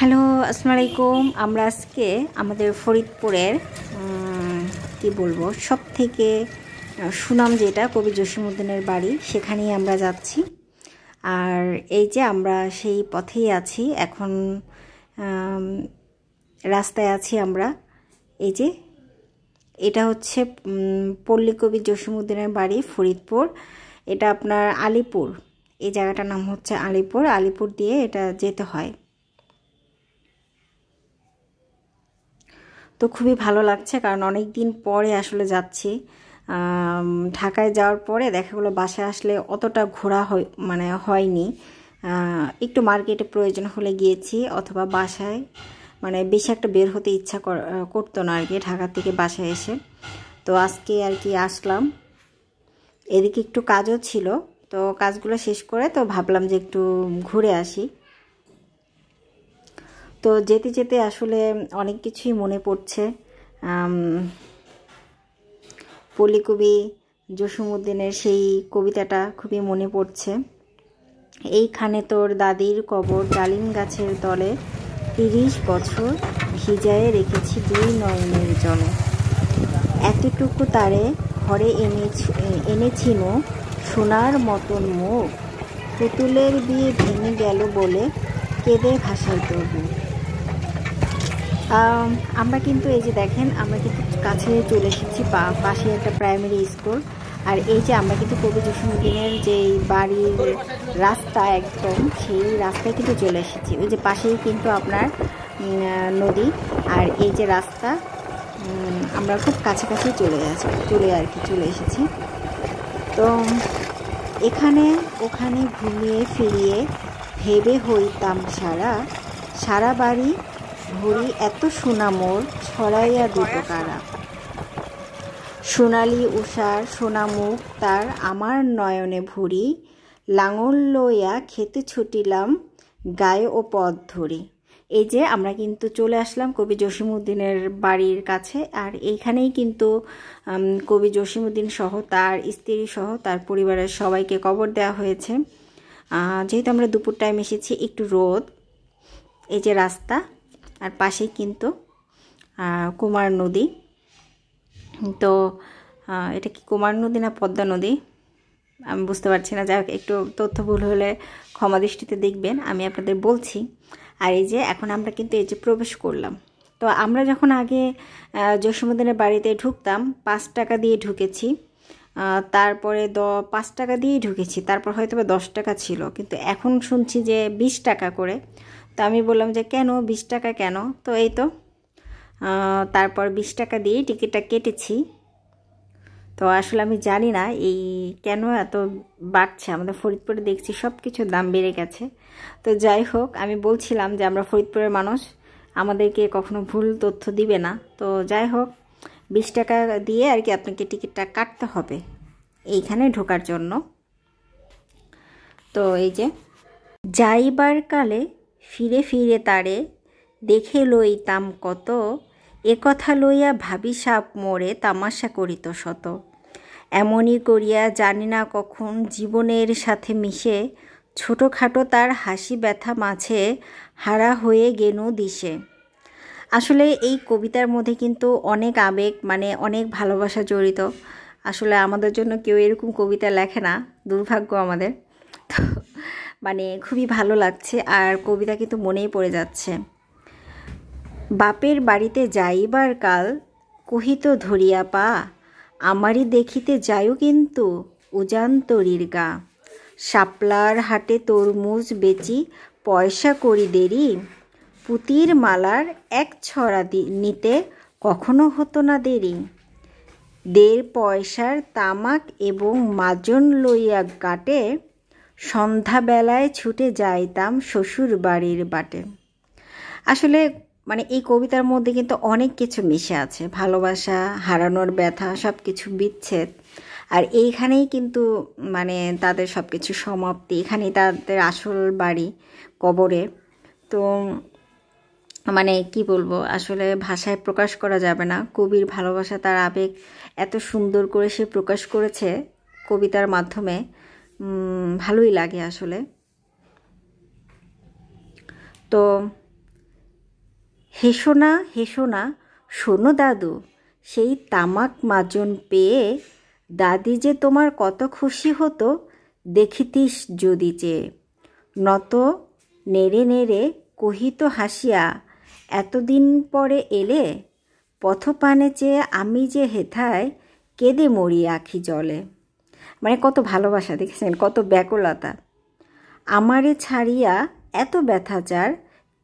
Hello, আসসালামু আলাইকুম। আমরা আজকে আমাদের ফরিদপুরের কি বলবো সবথেকে সুনাম যেটা কবি জসিমউদ্দিনের বাড়ি, সেখানেই আমরা যাচ্ছি। আর এই যে আমরা সেই পথেই আছি এখন, রাস্তায় আছি আমরা। এই যে এটা হচ্ছে পল্লী কবি জসিমউদ্দিনের বাড়ি, ফরিদপুর। এটা আপনার আলিপুর, এই জায়গাটার নাম হচ্ছে আলিপুর। আলিপুর দিয়ে এটা যেতে হয়। তো খুবই ভালো লাগছে, কারণ অনেক দিন পরে আসলে যাচ্ছি। ঢাকায় যাওয়ার পরে দেখা গেলো বাসায় আসলে অতটা ঘোরা হয়নি। একটু মার্কেটে প্রয়োজন হলে গিয়েছি, অথবা বাসায় বেশি একটা বের হতে ইচ্ছা করতো না আর কি ঢাকা থেকে বাসায় এসে। তো আজকে আর কি আসলাম। এদিকে একটু কাজও ছিল, তো কাজগুলো শেষ করে তো ভাবলাম যে একটু ঘুরে আসি। তো যেতে যেতে আসলে অনেক কিছুই মনে পড়ছে। পল্লী কবি জসিমউদ্দিনের সেই কবিতাটা খুবই মনে পড়ছে। এইখানে তোর দাদির কবর, ডালিম গাছের তলে 30 বছর ভিজায়ে রেখেছি দুই নয়নের জলে। এতটুকু তারে ঘরে এনেছিনো সোনার মতন মুখ, পুতুলের বিয়ে ভেঙে গেল বলে কেঁদে ভাসাই তবু। আমরা কিন্তু এই যে দেখেন, আমরা কিন্তু কাছে চলে এসেছি, পাশে একটা প্রাইমারি স্কুল। আর এই যে আমরা কিন্তু কবি জসিমউদ্দিনের যেই বাড়ির রাস্তা, একদম সেই রাস্তায় কিন্তু চলে এসেছি। ওই যে পাশেই কিন্তু আপনার নদী, আর এই যে রাস্তা, আমরা খুব কাছাকাছি চলে এসেছি। তো এখানে ওখানে ঘুমিয়ে ফিরিয়ে ভেবে হইতাম সারা বাড়ি ভরি এত সোনামোর ছড়াইয়া দুটো কারা। সোনালি উষার সোনামুখ তার আমার নয়নে ভরি, লাঙল লইয়া খেতে ছুটিলাম গায়ে ও পথ ধরি। এই যে আমরা কিন্তু চলে আসলাম কবি জসিমউদ্দিনের বাড়ির কাছে। আর এইখানেই কিন্তু কবি জসিমউদ্দিন সহ তার স্ত্রী সহ তার পরিবারের সবাইকে কবর দেওয়া হয়েছে। যেহেতু আমরা দুপুর টাইম এসেছি, একটু রোদ, এই যে রাস্তা, আর পাশেই কিন্তু কুমার নদী। তো এটা কি কুমার নদী না পদ্মা নদী আমি বুঝতে পারছি না, যাই হোক একটু তথ্য ভুল হলে ক্ষমা দৃষ্টিতে দেখবেন, আমি আপনাদের বলছি। আর এই যে এখন আমরা কিন্তু এই যে প্রবেশ করলাম। তো আমরা যখন আগে জসিমউদ্দিনের বাড়িতে ঢুকতাম 5 টাকা দিয়ে ঢুকেছি, তারপরে 5 টাকা দিয়েই ঢুকেছি, তারপর হয়তো 10 টাকা ছিল, কিন্তু এখন শুনছি যে 20 টাকা করে। তো আমি বললাম যে কেন 20 টাকা কেন? তো এই তো তারপর 20 টাকা দিয়ে টিকিটটা কেটেছি। তো আসলে আমি জানি না এই কেন এত বাড়ছে, আমাদের ফরিদপুরে দেখছি সব কিছুর দাম বেড়ে গেছে। তো যাই হোক, আমি বলছিলাম যে আমরা ফরিদপুরের মানুষ, আমাদেরকে কখনো ভুল তথ্য দিবে না। তো যাই হোক, 20 টাকা দিয়ে আর কি আপনাকে টিকিটটা কাটতে হবে এইখানে ঢোকার জন্য। তো এই যে যাইবার কালে ফিরে ফিরে তারে দেখে লইতাম কত, এ কথা লইয়া ভাবি সাপ মোরে তামাশা করিত শত। এমনই করিয়া জানি না কখন জীবনের সাথে মিশে ছোটোখাটো তার হাসি ব্যথা মাঝে হারা হয়ে গেনু দিশে। আসলে এই কবিতার মধ্যে কিন্তু অনেক আবেগ, অনেক ভালোবাসা জড়িত। আসলে আমাদের জন্য কেউ এরকম কবিতা লেখে না, দুর্ভাগ্য আমাদের। তো খুবই ভালো লাগছে, আর কবিতা কিন্তু মনেই পড়ে যাচ্ছে। বাপের বাড়িতে যাইবার কাল কহিত ধরিয়া পা, আমারই দেখিতে যাইও কিন্তু উজান তরির গা। শাপলার হাটে তরমুজ বেচি পয়সা করি দেরি, পুতির মালার এক ছড়া নিতে কখনো হতো না দেরি। 1.5 পয়সার তামাক এবং মাজন লইয়া গাটে, সন্ধ্যাবেলায় ছুটে যাইতাম শ্বশুর বাড়ির বাটে। আসলে এই কবিতার মধ্যে কিন্তু অনেক কিছু মিশে আছে, ভালোবাসা, হারানোর ব্যথা, সব কিছু বিচ্ছেদ। আর এইখানেই কিন্তু তাদের সব কিছু সমাপ্তি, এখানেই তাদের আসল বাড়ি কবরে। তো কি বলবো, আসলে ভাষায় প্রকাশ করা যাবে না কবির ভালোবাসা, তার আবেগ এত সুন্দর করে সে প্রকাশ করেছে কবিতার মাধ্যমে। ভালোই লাগে আসলে। তো হেসো না শোনো দাদু, সেই তামাক মাজন পেয়ে দাদি যে তোমার কত খুশি হতো, দেখিতিস যদি চেয়ে। নত নেড়ে নেড়ে কহিত হাসিয়া, এতদিন পরে এলে, পথপানে চেয়ে আমি যে হেথায় কেঁদে মরি আখি জলে। মানে কত ভালোবাসা, দেখেছেন কত ব্যাকুলতা। আমারে ছাড়িয়া এত ব্যথাচার,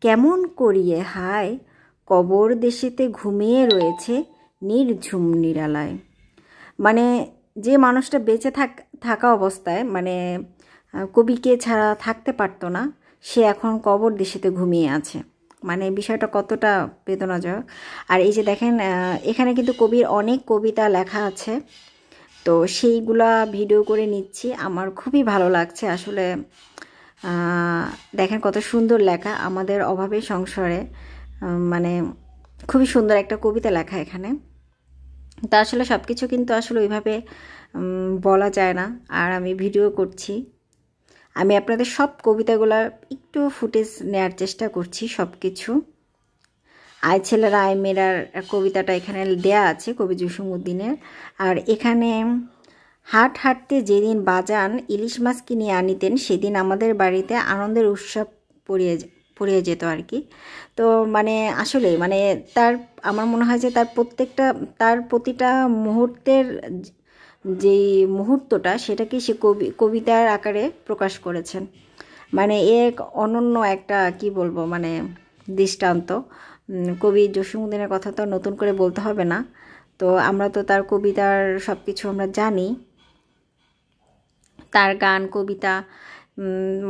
কেমন করিয়ে হায়, কবর দেশেতে ঘুমিয়ে রয়েছে নির্ঝুম নিরালায়। মানে যে মানুষটা বেঁচে থাকা অবস্থায় মানে কবিকে ছাড়া থাকতে পারতো না, সে এখন কবর দেশেতে ঘুমিয়ে আছে। মানে বিষয়টা কতটা বেদনাজনক। আর এই যে দেখেন এখানে কিন্তু কবির অনেক কবিতা লেখা আছে, তো সেইগুলা ভিডিও করে নিচ্ছি। আমার খুবই ভালো লাগছে আসলে। দেখেন কত সুন্দর লেখা, আমাদের অভাবের সংসারে মানে খুবই সুন্দর একটা কবিতা লেখা এখানে। তা আসলে সব কিছু কিন্তু আসলে ওইভাবে বলা যায় না, আর আমি ভিডিও করছি। আমি আপনাদের সব কবিতাগুলো একটু ফুটেজ নেওয়ার চেষ্টা করছি সব কিছু। আয় ছেলেরা আয় মেয়েরার কবিতাটা এখানে দেয়া আছে কবি জসীমউদ্দীনের। আর এখানে হাট হাঁটতে যেদিন বাজান ইলিশ মাছ কিনে আনিতেন, সেদিন আমাদের বাড়িতে আনন্দের উৎসব পড়িয়ে যেত আর কি। তো মানে আসলে মানে তার আমার মনে হয় যে তার প্রতিটা মুহূর্তের যেই মুহূর্তটা সেটাকে সে কবিতার আকারে প্রকাশ করেছেন। মানে এক অনন্য একটা কি বলবো মানে দৃষ্টান্ত। কবি জসীমউদ্দীনের কথা তো নতুন করে বলতে হবে না, তো আমরা তো তার কবিতার সব কিছু আমরা জানি। তার গান কবিতা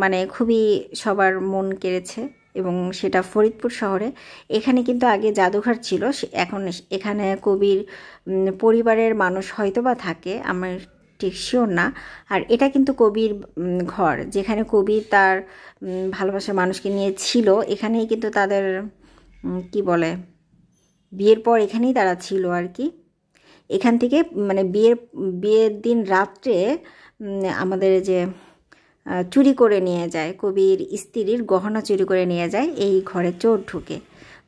মানে খুবই সবার মন কেড়েছে, এবং সেটা ফরিদপুর শহরে। এখানে কিন্তু আগে জাদুঘর ছিল, এখন এখানে কবির পরিবারের মানুষ হয়তো বা থাকে, আমার ঠিক শিওর না। আর এটা কিন্তু কবির ঘর, যেখানে কবি তার ভালোবাসার মানুষকে নিয়ে ছিল। এখানেই কিন্তু তাদের কি বলে বিয়ের পর এখানেই তারা ছিল আর কি। এখান থেকে মানে বিয়ের দিন রাত্রে আমাদের যে চুরি করে নিয়ে যায়, কবির স্ত্রীর গহনা চুরি করে নিয়ে যায়, এই ঘরে চোর ঢুকে।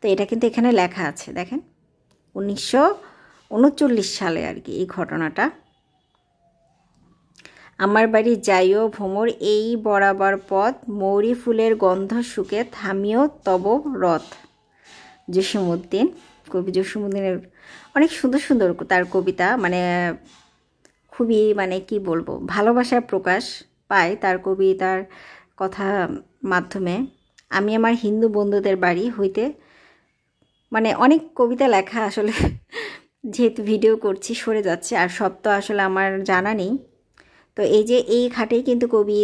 তো এটা কিন্তু এখানে লেখা আছে, দেখেন 1939 সালে আর কি এই ঘটনাটা। আমার বাড়ি যাইও ভ্রমর এই বরাবর পথ, মৌরি ফুলের গন্ধ শুকে থামিও তব রথ। জসীমউদ্দীন, কবি জসীমউদ্দীনের অনেক সুন্দর সুন্দর তার কবিতা, মানে খুবই মানে কি বলবো ভালোবাসার প্রকাশ পায় তার কবিতার কথা মাধ্যমে। আমি আমার হিন্দু বন্ধুদের বাড়ি হইতে মানে অনেক কবিতা লেখা আসলে যেহেতু ভিডিও করছি সরে যাচ্ছে, আর সব তো আসলে আমার জানা নেই। তো এই যে এই খাটেই কিন্তু কবি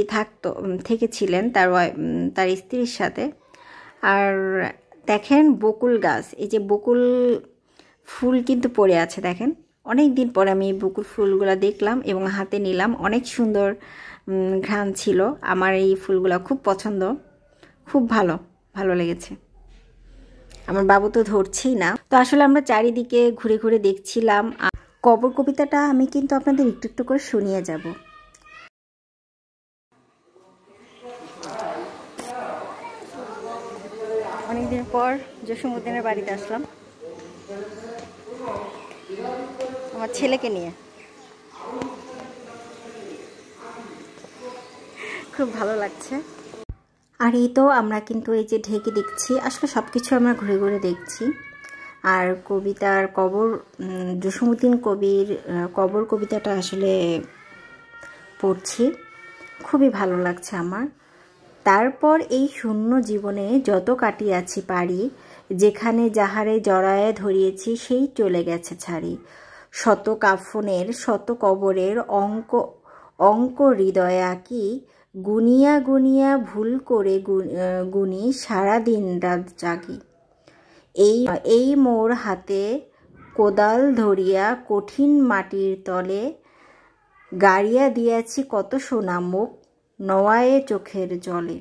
থেকেছিলেন তার স্ত্রীর সাথে। আর দেখেন বকুল গাছ, এই যে বকুল ফুল কিন্তু পড়ে আছে, দেখেন অনেক দিন পরে আমি বকুল ফুলগুলো দেখলাম এবং হাতে নিলাম। অনেক সুন্দর ঘ্রাণ ছিল, আমার এই ফুলগুলো খুব পছন্দ, খুব ভালো লেগেছে। আমার বাবু তো ধরছেই না। তো আসলে আমরা চারিদিকে ঘুরে ঘুরে দেখছিলাম। কবর কবিতাটা আমি কিন্তু আপনাদের একটু একটু করে শুনিয়ে যাব। অনেকদিন পর জসীমউদ্দীনের বাড়িতে আসলাম আমার ছেলেকে নিয়ে, খুব ভালো লাগছে। আর এই তো আমরা কিন্তু এই যে ঢেকে দেখছি, আসলে সব কিছু আমরা ঘুরে ঘুরে দেখছি। আর কবিতার জসীমউদ্দীন কবির কবর কবিতাটা আসলে পড়ছি, খুবই ভালো লাগছে আমার। তারপর এই শূন্য জীবনে যত কাটিয়াছি পারি, যেখানে যাহারে জড়ায়ে ধরিয়েছি সেই চলে গেছে ছাড়ি। শত কাফনের শত কবরের অঙ্ক হৃদয়ে আঁকি, গুনিয়া গুনিয়া ভুল করে গুনি সারা দিন রাত জাগি। এই মোর হাতে কোদাল ধরিয়া কঠিন মাটির তলে, গাড়িয়া দিয়াছি কত সোনা মুখ নওয়ায়ে চোখের জলে।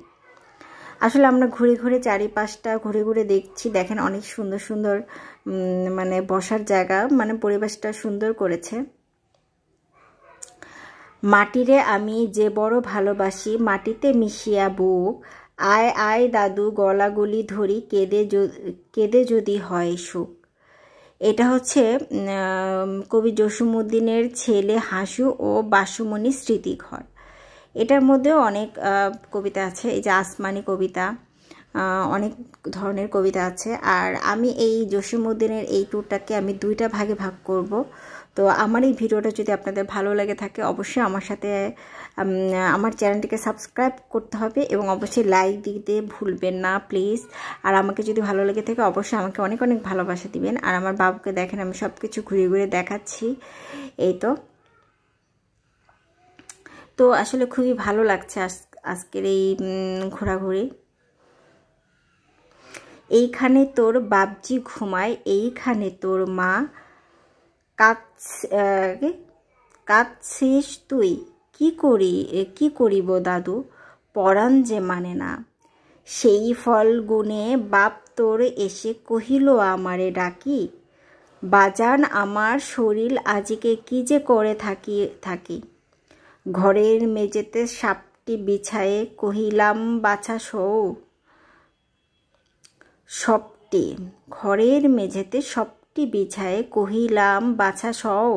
আসলে আমরা ঘুরে ঘুরে চারিপাশটা ঘুরে ঘুরে দেখছি, দেখেন অনেক সুন্দর সুন্দর মানে বসার জায়গা, মানে পরিবেশটা সুন্দর করেছে। মাটিরে আমি যে বড় ভালোবাসি, মাটিতে মিশিয়া বুক আয় আয় দাদু গলাগলি ধরি কেঁদে যদি হয় সুখ। এটা হচ্ছে কবি জসীমউদ্দীনের ছেলে হাসু ও বাসুমণি স্মৃতিঘর। এটার মধ্যেও অনেক কবিতা আছে, এই যে আসমানি কবিতা, অনেক ধরনের কবিতা আছে। আর আমি এই জসীমউদ্দীনের এই ট্যুরটাকে আমি 2টা ভাগে ভাগ করব। তো আমার এই ভিডিওটা যদি আপনাদের ভালো লেগে থাকে অবশ্যই আমার সাথে আমার চ্যানেলটিকে সাবস্ক্রাইব করতে হবে এবং অবশ্যই লাইক দিতে ভুলবেন না প্লিজ। আর আমাকে যদি ভালো লেগে থাকে অবশ্যই আমাকে অনেক অনেক ভালোবাসা দিবেন। আর আমার বাবুকে দেখেন আমি সব কিছু ঘুরে ঘুরে দেখাচ্ছি। এই তো আসলে খুবই ভালো লাগছে আজকের এই ঘোরাঘুরি। এইখানে তোর বাপজি ঘুমায়, এইখানে তোর মা কাঁদছিস তুই, কি করিব দাদু, পরাণ যে মানে না। সেই ফল গুনে বাপ তোর এসে কহিল আমারে ডাকি, বাজান আমার শরীর আজিকে কি যে করে থাকি। ঘরের মেঝেতে সাপটি বিছায়ে কহিলাম বাছা সৌ, সবটি ঘরের মেঝেতে সবটি বিছায়ে কহিলাম বাছা সও,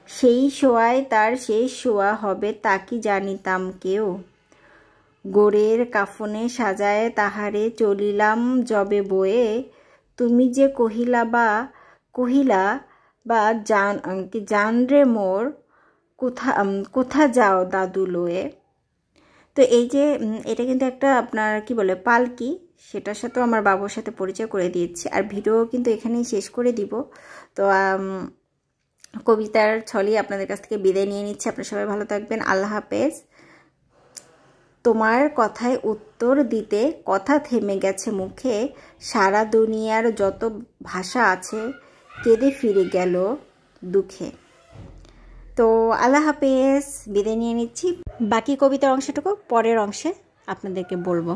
সেই শোয়ায় তার শেষ শোয়া হবে তা কি জানিতাম কেউ। গোরের কাফনে সাজায় তাহারে চলিলাম যবে বয়ে, তুমি যে কহিলা বা জান রে মোর, কোথা যাও দাদু লয়ে। তো এই যে এটা কিন্তু একটা আপনার কি বলে পালকি, সেটার সাথেও আমার বাবুর সাথে পরিচয় করে দিয়েছি। আর ভিডিও কিন্তু এখানেই শেষ করে দিব। তো কবিতার ছলে আপনাদের কাছ থেকে বিদায় নিয়ে নিচ্ছি। আপনারা সবাই ভালো থাকবেন, আল্লাহ হাফেজ। তোমার কথায় উত্তর দিতে কথা থেমে গেছে মুখে, সারা দুনিয়ার যত ভাষা আছে কেঁদে ফিরে গেল দুঃখে। তো আল্লাহ হাফেজ, বিদায় নিয়ে নিচ্ছি। বাকি কবিতার অংশটুকু পরের অংশে আপনাদেরকে বলবো।